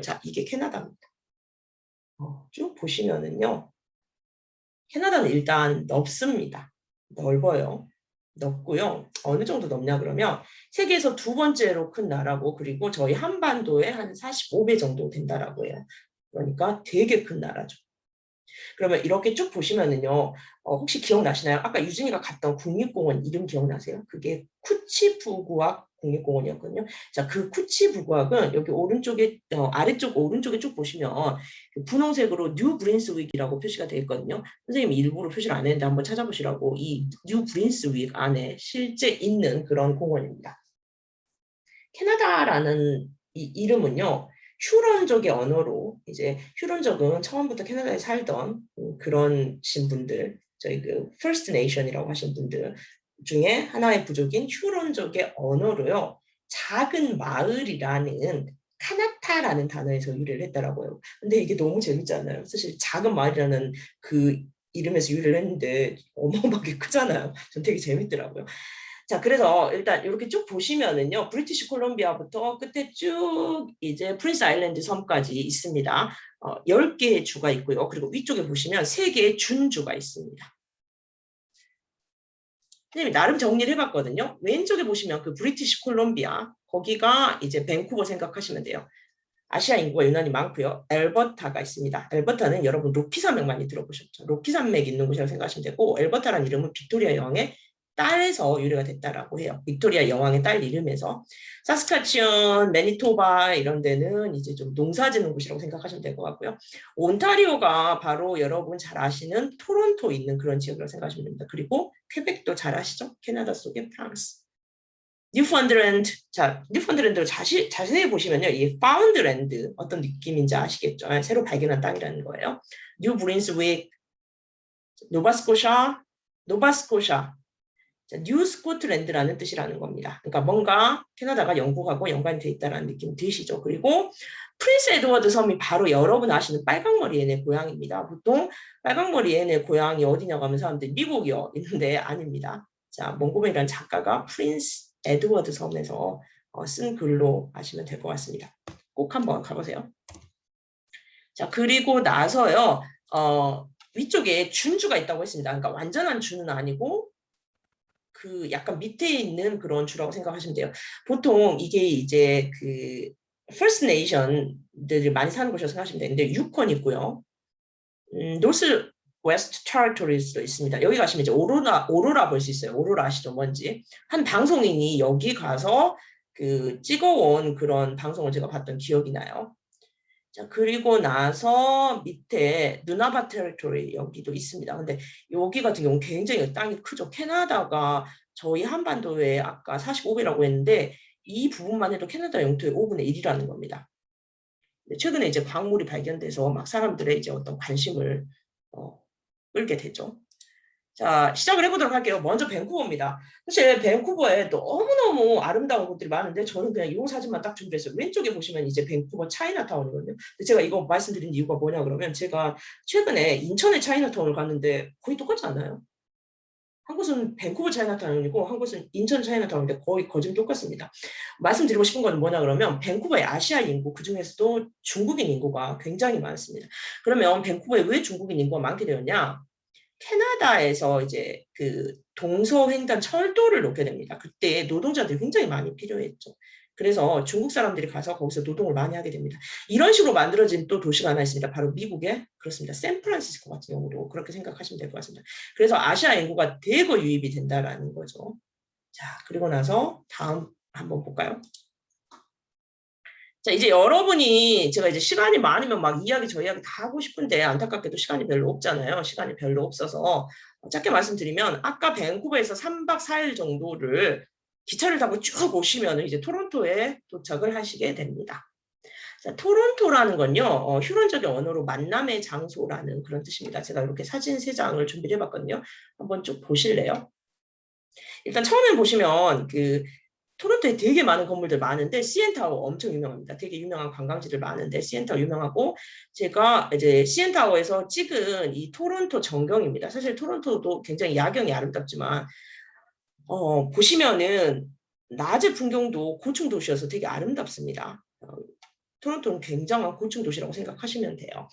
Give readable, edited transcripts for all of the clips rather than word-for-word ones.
자, 이게 캐나다입니다. 쭉 보시면은요. 캐나다는 일단 넓습니다. 넓어요. 넓고요. 어느 정도 넓냐 그러면 세계에서 두 번째로 큰 나라고 그리고 저희 한반도의 한 45배 정도 된다라고 해요. 그러니까 되게 큰 나라죠. 그러면 이렇게 쭉 보시면은요, 혹시 기억나시나요? 아까 유진이가 갔던 국립공원 이름 기억나세요? 그게 쿠치부구악 국립공원이었거든요. 자, 그 쿠치부구악은 여기 오른쪽에, 아래쪽 오른쪽에 쭉 보시면 그 분홍색으로 뉴 브린스윅이라고 표시가 되어 있거든요. 선생님이 일부러 표시를 안 했는데 한번 찾아보시라고 이 뉴 브린스윅 안에 실제 있는 그런 공원입니다. 캐나다라는 이 이름은요, 휴런족의 언어로 이제 휴런족은 처음부터 캐나다에 살던 그런 신분들, 저희 그 First Nation이라고 하신 분들 중에 하나의 부족인 휴런족의 언어로요, 작은 마을이라는 카나타라는 단어에서 유래를 했다라고요. 근데 이게 너무 재밌잖아요. 사실 작은 마을이라는 그 이름에서 유래를 했는데 어마어마하게 크잖아요. 전 되게 재밌더라고요. 자, 그래서 일단 이렇게 쭉 보시면은요, 브리티시 콜롬비아부터 끝에 쭉 이제 프린스 아일랜드 섬까지 있습니다. 10개의 주가 있고요. 그리고 위쪽에 보시면 3개의 준주가 있습니다. 선생님이 나름 정리를 해봤거든요. 왼쪽에 보시면 그 브리티시 콜롬비아, 거기가 이제 밴쿠버 생각하시면 돼요. 아시아 인구가 유난히 많고요. 엘버타가 있습니다. 엘버타는 여러분 로키 산맥 많이 들어보셨죠? 로키 산맥 있는 곳이라고 생각하시면 되고, 엘버타라는 이름은 빅토리아 여왕의 딸에서 유래가 됐다라고 해요. 빅토리아 여왕의 딸 이름에서. 사스카치온, 매니토바 이런 데는 이제 좀 농사짓는 곳이라고 생각하시면 될 것 같고요. 온타리오가 바로 여러분 잘 아시는 토론토 있는 그런 지역이라고 생각하시면 됩니다. 그리고 퀘벡도 잘 아시죠? 캐나다 속의 프랑스. 뉴펀드랜드, 자, 뉴펀드랜드를 자세히 보시면요, 이 파운드랜드 어떤 느낌인지 아시겠죠? 새로 발견한 땅이라는 거예요. 뉴 브린스윅, 노바스코샤, 뉴 스코틀랜드라는 뜻이라는 겁니다. 그러니까 뭔가 캐나다가 영국하고 연관이 돼 있다는 느낌 드시죠. 그리고 프린스 에드워드 섬이 바로 여러분 아시는 빨강머리 얘네 고향입니다. 보통 빨강머리 얘네 고향이 어디냐고 하면 사람들이 미국이요. 있는데 아닙니다. 자, 몽고메리라는 작가가 프린스 에드워드 섬에서 쓴 글로 아시면 될 것 같습니다. 꼭 한번 가보세요. 자, 그리고 나서요, 위쪽에 준주가 있다고 했습니다. 그러니까 완전한 주는 아니고 그 약간 밑에 있는 그런 주라고 생각하시면 돼요. 보통 이게 이제 그 First Nation들이 많이 사는 곳이라고 생각하시면 되는데 유콘 있고요. 노스 웨스트 테리토리스도 있습니다. 여기 가시면 이제 오로라 볼 수 있어요. 오로라 아시죠? 뭔지. 한 방송인이 여기 가서 그 찍어온 그런 방송을 제가 봤던 기억이 나요. 자, 그리고 나서 밑에 누나바 테리토리 여기도 있습니다. 근데 여기 같은 경우는 굉장히 땅이 크죠. 캐나다가 저희 한반도에 아까 45배라고 했는데 이 부분만 해도 캐나다 영토의 5분의 1이라는 겁니다. 최근에 이제 광물이 발견돼서 막 사람들의 이제 어떤 관심을 끌게 되죠. 자, 시작을 해보도록 할게요. 먼저 밴쿠버입니다. 사실 밴쿠버에 너무너무 아름다운 곳들이 많은데 저는 그냥 이 사진만 딱 준비했어요. 왼쪽에 보시면 이제 밴쿠버 차이나타운이거든요. 근데 제가 이거 말씀드린 이유가 뭐냐 그러면 제가 최근에 인천의 차이나타운을 갔는데 거의 똑같지 않나요? 한 곳은 밴쿠버 차이나타운이고 한 곳은 인천 차이나타운인데 거의 거진 똑같습니다. 말씀드리고 싶은 건 뭐냐 그러면 밴쿠버의 아시아 인구 그중에서도 중국인 인구가 굉장히 많습니다. 그러면 밴쿠버에 왜 중국인 인구가 많게 되었냐? 캐나다에서 이제 그 동서횡단 철도를 놓게 됩니다. 그때 노동자들이 굉장히 많이 필요했죠. 그래서 중국 사람들이 가서 거기서 노동을 많이 하게 됩니다. 이런 식으로 만들어진 또 도시가 하나 있습니다. 바로 미국의 그렇습니다. 샌프란시스코 같은 경우도 그렇게 생각하시면 될 것 같습니다. 그래서 아시아 인구가 대거 유입이 된다라는 거죠. 자, 그리고 나서 다음 한번 볼까요? 자, 이제 여러분이 제가 이제 시간이 많으면 막 이야기 저 이야기 다 하고 싶은데 안타깝게도 시간이 별로 없잖아요. 시간이 별로 없어서 짧게 말씀드리면 아까 밴쿠버에서 3박 4일 정도를 기차를 타고 쭉 오시면 이제 토론토에 도착을 하시게 됩니다. 자, 토론토라는 건요, 휴런적인 언어로 만남의 장소라는 그런 뜻입니다. 제가 이렇게 사진 3장을 준비를 해봤거든요. 한번 쭉 보실래요? 일단 처음에 보시면 그 토론토에 되게 많은 건물들 많은데 CN타워 엄청 유명합니다. 되게 유명한 관광지들 많은데 CN타워 유명하고 제가 이제 CN타워에서 찍은 이 토론토 전경입니다. 사실 토론토도 굉장히 야경이 아름답지만 보시면은 낮의 풍경도 고층 도시여서 되게 아름답습니다. 토론토는 굉장한 고층 도시라고 생각하시면 돼요.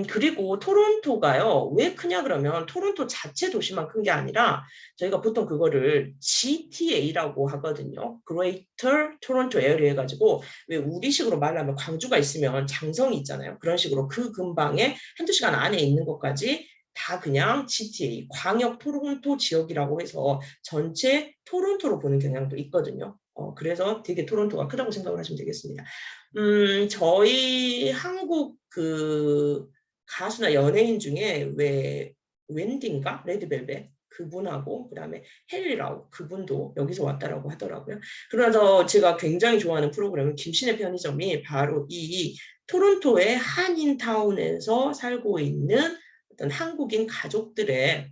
그리고 토론토가요, 왜 크냐 그러면 토론토 자체 도시만 큰 게 아니라 저희가 보통 그거를 GTA라고 하거든요. Greater Toronto Area 해가지고 왜 우리식으로 말하면 광주가 있으면 장성이 있잖아요. 그런 식으로 그 근방에 한두 시간 안에 있는 것까지 다 그냥 GTA, 광역 토론토 지역이라고 해서 전체 토론토로 보는 경향도 있거든요. 그래서 되게 토론토가 크다고 생각을 하시면 되겠습니다. 저희 한국 그 가수나 연예인 중에 왜 웬디인가? 레드벨벳 그분하고 그다음에 헨리라우 그분도 여기서 왔다라고 하더라고요. 그래서 제가 굉장히 좋아하는 프로그램은 김신의 편의점이 바로 이 토론토의 한인타운에서 살고 있는 어떤 한국인 가족들의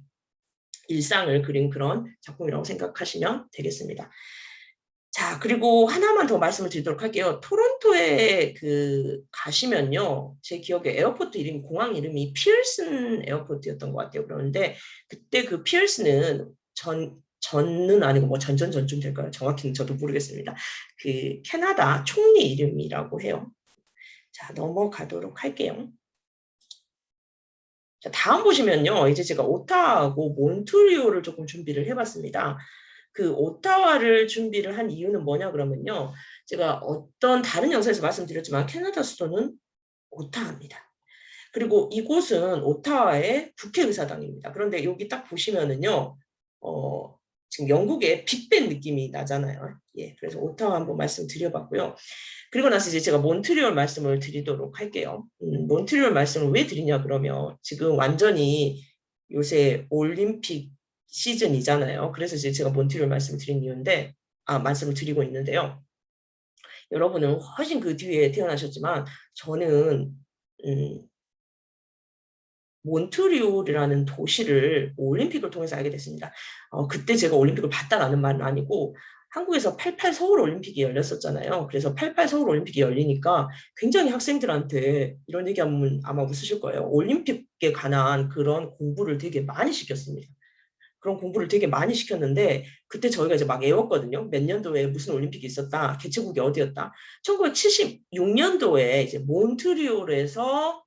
일상을 그린 그런 작품이라고 생각하시면 되겠습니다. 자, 그리고 하나만 더 말씀을 드리도록 할게요. 토론토에 가시면요. 제 기억에 에어포트 이름이, 공항 이름이 피어슨 에어포트였던 것 같아요. 그런데 그때 그 피어슨은 전은 아니고 뭐 전쯤 될까요? 정확히는 저도 모르겠습니다. 그 캐나다 총리 이름이라고 해요. 자, 넘어가도록 할게요. 자, 다음 보시면요. 이제 제가 오타와하고 몬트리올을 조금 준비를 해봤습니다. 그 오타와를 준비를 한 이유는 뭐냐 그러면요. 제가 어떤 다른 영상에서 말씀드렸지만 캐나다 수도는 오타와입니다. 그리고 이곳은 오타와의 국회의사당입니다. 그런데 여기 딱 보시면은요. 지금 영국의 빅벤 느낌이 나잖아요. 예, 그래서 오타와 한번 말씀드려봤고요. 그리고 나서 이제 제가 몬트리올 말씀을 드리도록 할게요. 몬트리올 말씀을 왜 드리냐 그러면 지금 완전히 요새 올림픽 시즌이잖아요. 그래서 이제 제가 몬트리올 말씀을 드린 이유인데, 말씀을 드리고 있는데요. 여러분은 훨씬 그 뒤에 태어나셨지만 저는 몬트리올이라는 도시를 올림픽을 통해서 알게 됐습니다. 그때 제가 올림픽을 봤다라는 말은 아니고 한국에서 88 서울 올림픽이 열렸었잖아요. 그래서 88 서울 올림픽이 열리니까 굉장히 학생들한테 이런 얘기하면 아마 웃으실 거예요. 올림픽에 관한 그런 공부를 되게 많이 시켰습니다. 그런 공부를 되게 많이 시켰는데 그때 저희가 이제 막 외웠거든요. 몇 년도에 무슨 올림픽이 있었다. 개최국이 어디였다. 1976년도에 이제 몬트리올에서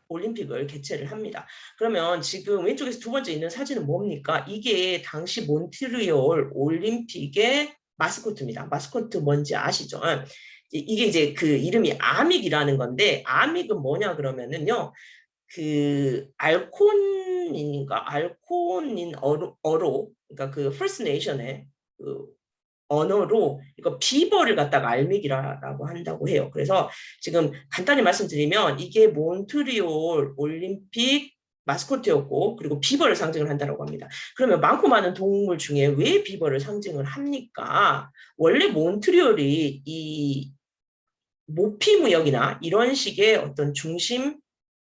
올림픽을 개최를 합니다. 그러면 지금 왼쪽에서 두 번째 있는 사진은 뭡니까? 이게 당시 몬트리올 올림픽의 마스코트입니다. 마스코트 뭔지 아시죠? 이게 이제 그 이름이 아믹이라는 건데 아믹은 뭐냐 그러면은요. 그 알코닌 어로 그러니까 그 퍼스트 네이션의 그 언어로 이거 비버를 갖다가 알미기라고 한다고 해요. 그래서 지금 간단히 말씀드리면 이게 몬트리올 올림픽 마스코트였고 그리고 비버를 상징을 한다고 합니다. 그러면 많고 많은 동물 중에 왜 비버를 상징을 합니까? 원래 몬트리올이 이 모피무역이나 이런 식의 어떤 중심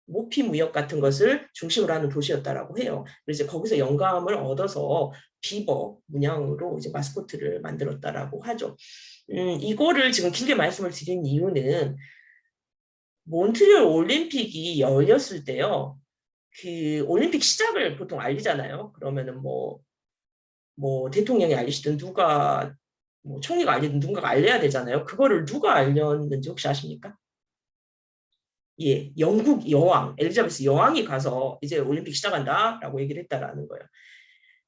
모피무역 같은 것을 중심으로 하는 도시였다라고 해요. 그래서 거기서 영감을 얻어서 비버 문양으로 이제 마스코트를 만들었다라고 하죠. 이거를 지금 길게 말씀을 드린 이유는 몬트리올 올림픽이 열렸을 때요. 그 올림픽 시작을 보통 알리잖아요. 그러면은 뭐 대통령이 알리시든 누가 뭐 총리가 알리든 누군가가 알려야 되잖아요. 그거를 누가 알렸는지 혹시 아십니까? 예, 영국 여왕, 엘리자베스 여왕이 가서 이제 올림픽 시작한다라고 얘기를 했다라는 거예요.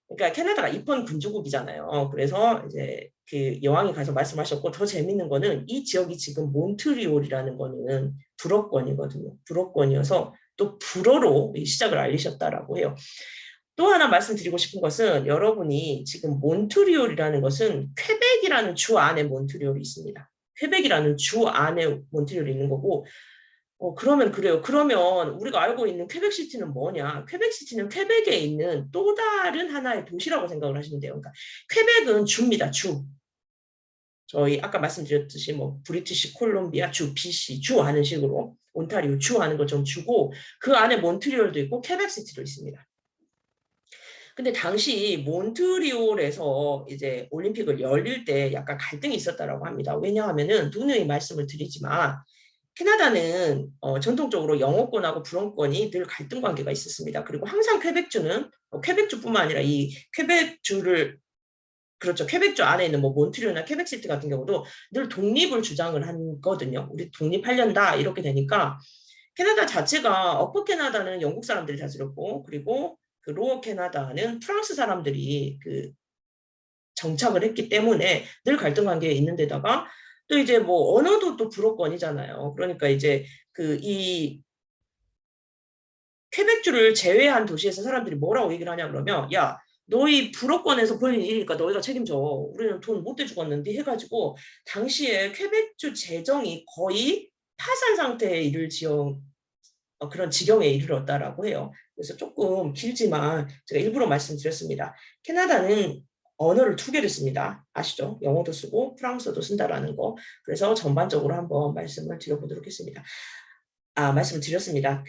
그러니까 캐나다가 입헌 군주국이잖아요. 그래서 이제 그 여왕이 가서 말씀하셨고 더 재밌는 거는 이 지역이 지금 몬트리올이라는 거는 불어권이거든요. 불어권이어서 또 불어로 시작을 알리셨다라고 해요. 또 하나 말씀드리고 싶은 것은 여러분이 지금 몬트리올이라는 것은 퀘벡이라는 주 안에 몬트리올이 있습니다. 퀘벡이라는 주 안에 몬트리올이 있는 거고 그러면 그래요. 그러면 우리가 알고 있는 퀘벡시티는 뭐냐? 퀘벡시티는 퀘벡에 있는 또 다른 하나의 도시라고 생각을 하시면 돼요. 그러니까 퀘벡은 주입니다. 주. 저희 아까 말씀드렸듯이 뭐 브리티시 콜롬비아 주, BC 주 하는 식으로 온타리오 주 하는 것처럼 주고 그 안에 몬트리올도 있고 퀘벡시티도 있습니다. 근데 당시 몬트리올에서 이제 올림픽을 열릴 때 약간 갈등이 있었다라고 합니다. 왜냐하면은 누누이 말씀을 드리지만 캐나다는 전통적으로 영어권하고 불어권이 늘 갈등 관계가 있었습니다. 그리고 항상 퀘벡주는 퀘벡주뿐만 아니라 이 퀘벡주를 그렇죠. 퀘벡주 안에 있는 뭐 몬트리올이나 퀘벡시티 같은 경우도 늘 독립을 주장을 하거든요. 우리 독립하련다 이렇게 되니까 캐나다 자체가 어퍼 캐나다는 영국 사람들이 다스렸고 그리고 그 로어 캐나다는 프랑스 사람들이 그 정착을 했기 때문에 늘 갈등 관계에 있는 데다가 또 이제 뭐 언어도 또 불어권이잖아요. 그러니까 이제 그 이 퀘벡주를 제외한 도시에서 사람들이 뭐라고 얘기를 하냐 그러면 야 너희 불어권에서 벌린 일이니까 너희가 책임져. 우리는 돈 못 대 죽었는데 해가지고 당시에 퀘벡주 재정이 거의 파산 상태에 이를 그런 지경에 이르렀다라고 해요. 그래서 조금 길지만 제가 일부러 말씀드렸습니다. 캐나다는 언어를 2개를 씁니다. 아시죠? 영어도 쓰고 프랑스어도 쓴다라는 거. 그래서 전반적으로 한번 말씀을 드려보도록 했습니다. 말씀을 드렸습니다.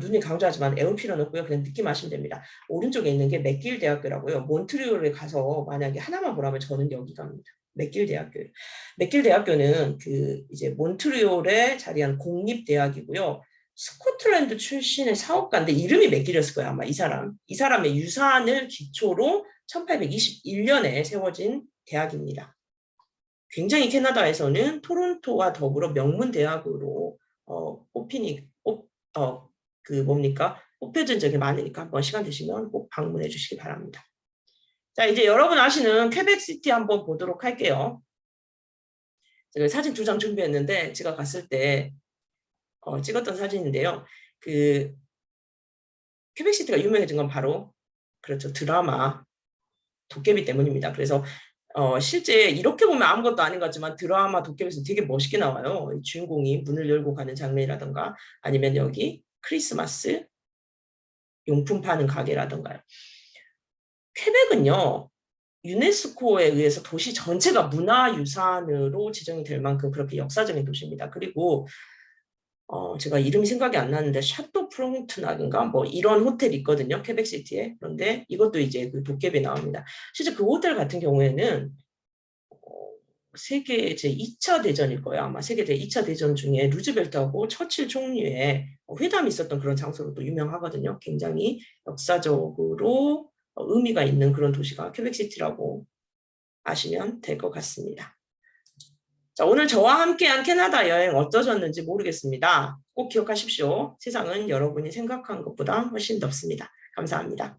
눈이 강조하지만 애울 필요는 없고요. 그냥 느낌 하시면 됩니다. 오른쪽에 있는 게 맥길 대학교라고요. 몬트리올에 가서 만약에 하나만 보라면 저는 여기 갑니다. 맥길 대학교. 맥길 대학교는 이제 몬트리올에 자리한 공립대학이고요. 스코틀랜드 출신의 사업가인데 이름이 맥길이었을 거예요. 아마 이 사람의 유산을 기초로 1821년에 세워진 대학입니다. 굉장히 캐나다에서는 토론토와 더불어 명문 대학으로 뽑혀진 적이 많으니까 한번 시간 되시면 꼭 방문해 주시기 바랍니다. 자, 이제 여러분 아시는 퀘벡시티 한번 보도록 할게요. 제가 사진 2장 준비했는데 제가 갔을 때 찍었던 사진인데요. 퀘벡시티가 유명해진 건 바로 그렇죠. 드라마 도깨비 때문입니다. 그래서 실제 이렇게 보면 아무것도 아닌 것 같지만 드라마 도깨비에서 되게 멋있게 나와요. 주인공이 문을 열고 가는 장면이라든가 아니면 여기 크리스마스 용품 파는 가게라든가요. 퀘벡은요. 유네스코에 의해서 도시 전체가 문화유산으로 지정이 될 만큼 그렇게 역사적인 도시입니다. 그리고 제가 이름이 생각이 안 나는데 샤또 프롱트낙인가 뭐 이런 호텔이 있거든요. 퀘벡시티에. 그런데 이것도 이제 그 도깨비에 나옵니다. 실제 그 호텔 같은 경우에는 세계 제2차 대전일 거예요. 아마 세계 제2차 대전 중에 루즈벨트하고 처칠 총리의 회담이 있었던 그런 장소로도 유명하거든요. 굉장히 역사적으로 의미가 있는 그런 도시가 퀘벡시티라고 아시면 될 것 같습니다. 자, 오늘 저와 함께한 캐나다 여행 어떠셨는지 모르겠습니다. 꼭 기억하십시오. 세상은 여러분이 생각한 것보다 훨씬 넓습니다. 감사합니다.